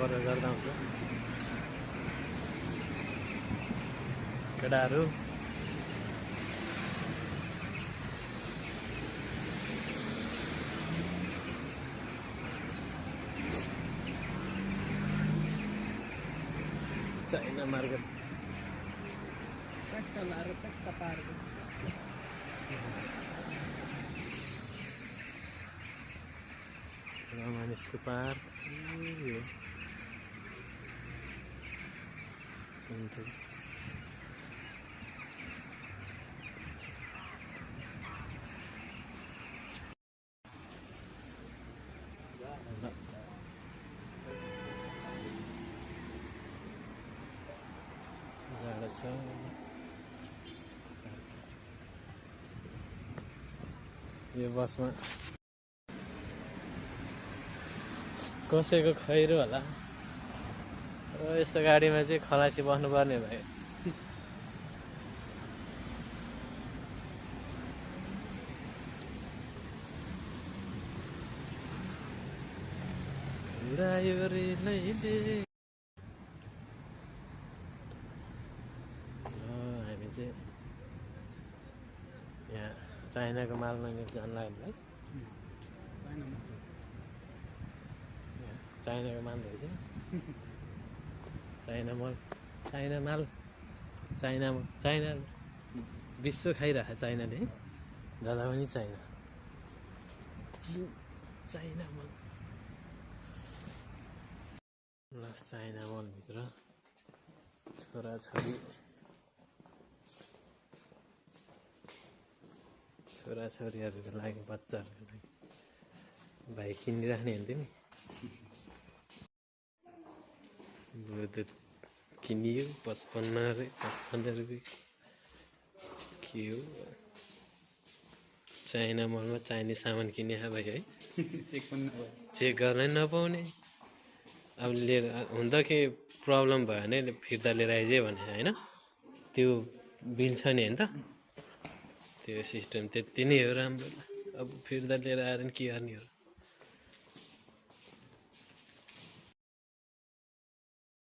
प्रयोग गर्दा हुन्छ केटाहरू। चाइना मार्केट चक्का लाएर चक्का पारेको मानिसको पार यो यो बसमा कसैको खैरो होला। यस्तो गाडीमा चाहिँ खलासी बस्नुपर्ने भयो। हामी चाहिँ यहाँ चाइनाको माल माग्न जान लाग्यो है। चाइनाको माल रहेछ। चाइना माल चाइना विश्व खाइरहेको चाइनाले जता पनि चाइना चाइना मल। चाइना मलभित्र छोराछोरीहरूको लागि बच्चाहरूको लागि भाइ किनिराख्ने हुन्थ्यो नि। ब्लुटुथ किनियो 55 रुपियाँ के हो। चाइना मलमा चाइनिज सामान किने भाइ है। चेक गर्नै नपाउने। अब लिएर हुँदा के प्रब्लम भयो भने फिर्ता लिएर आइज भने होइन त्यो बिल छ नि होइन त त्यो सिस्टम त्यति नै हो राम्रो। अब फिर्ता लिएर आएर नि के गर्ने हो।